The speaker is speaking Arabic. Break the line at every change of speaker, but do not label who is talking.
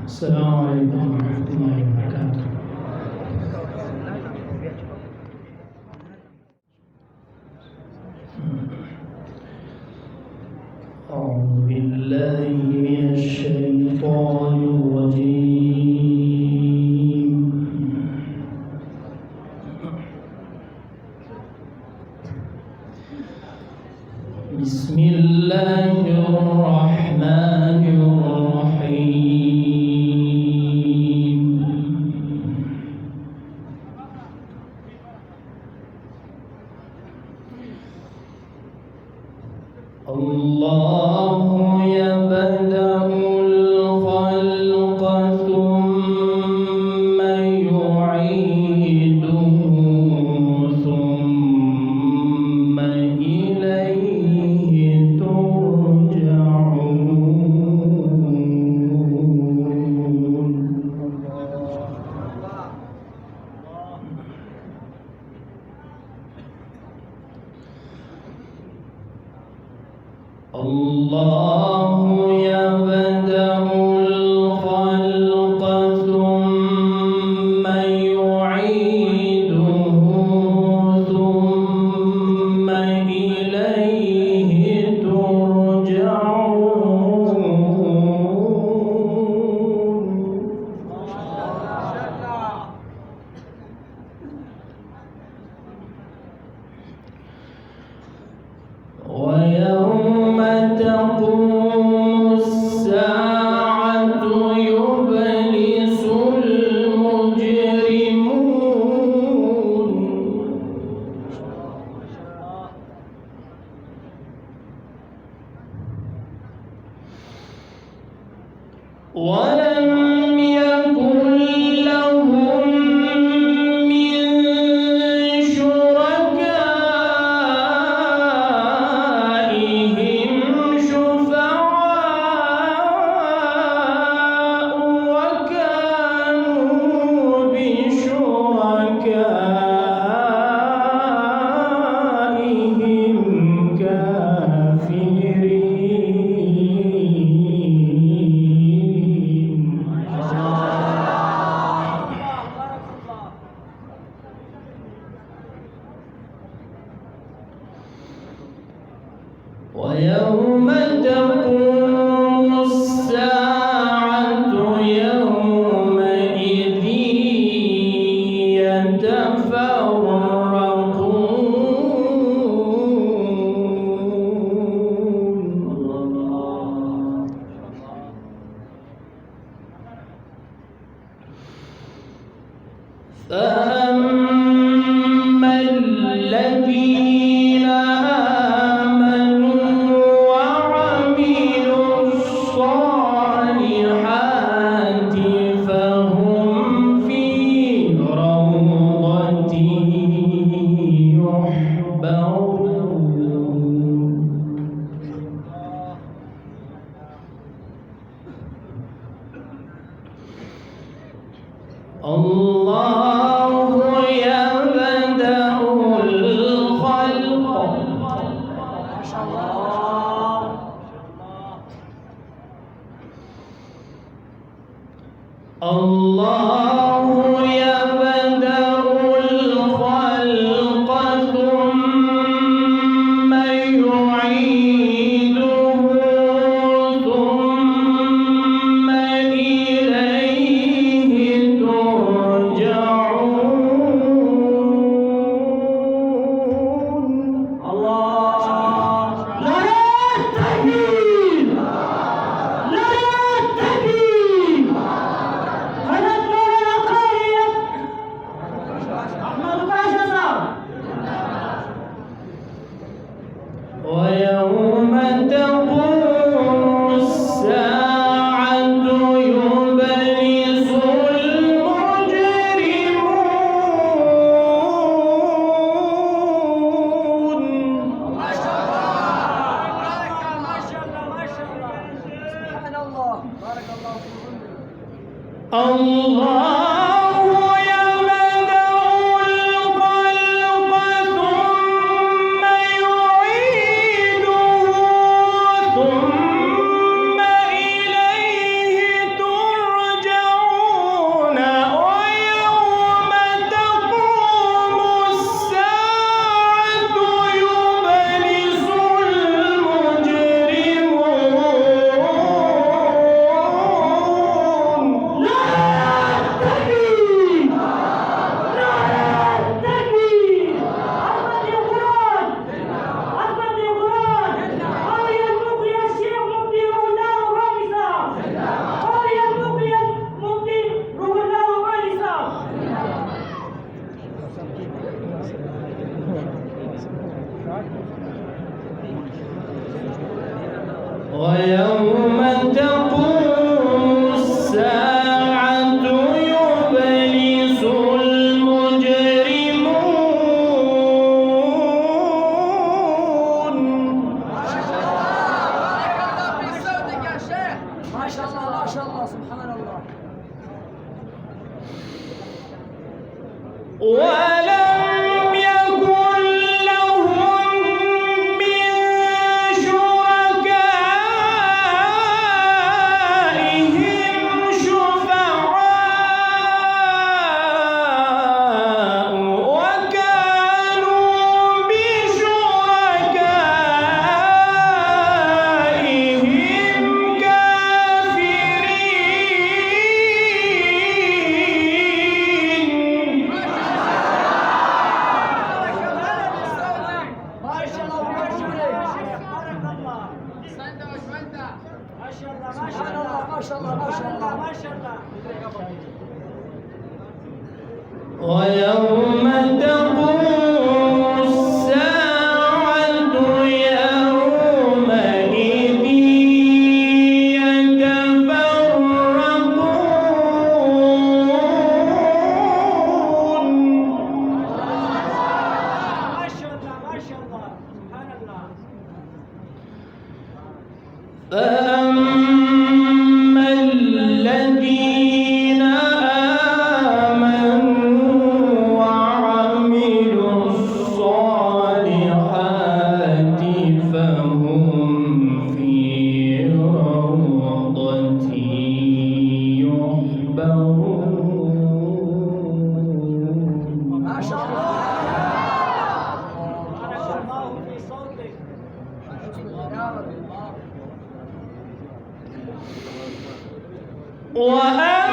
السلام عليكم ورحمة الله وبركاته. أعوذ بالله من الشيطان الرجيم. بسم الله الرحمن الرحيم. الله يبدأ الخلق ثم يعيده ثم إليه ترجعون. الله يبدأ الخلق ثم يعيده ثم إليه ترجعون. ويوم تقوم الساعة يبلس المجرمون. ولم يكن لهم من شركائهم شفعاء وكانوا بشركائهم كافرين. ويوم تقوم الساعة يومئذ يتفرقون. فأما الذين آمنوا وعملوا الصالحات فهم في روضة يحبرون. الله يبدأ الخلق الله يبدأ الخلق ثم يعيده ثم إليه ترجعون. الله لا يستحيل لا يستحيل. ويوم تقوم الساعة يبلس المجرمون.
ما شاء الله سبحان الله بارك الله فيكم.
الله يبدأ الخلق ثم يعيده ثم إليه ترجعون. ويوم تقوم الساعة يبلس المجرمون.
ما شاء الله ما شاء الله سبحان الله.
ولم يكن لهم من شركائهم شفعاء وكانوا بشركائهم كافرين.
ما شاء الله ورجولك. سبحان الله ما شاء الله ما شاء الله ما شاء الله.
ويوم تقوم الساعة يومئذ يتفرقون.
ما شاء الله ما شاء الله سبحان الله.
فأما الذين آمنوا وعملوا الصالحات فهم في روضة يحبرون.
ما شاء الله. بارك الله في صوتك. يا رب.
وأما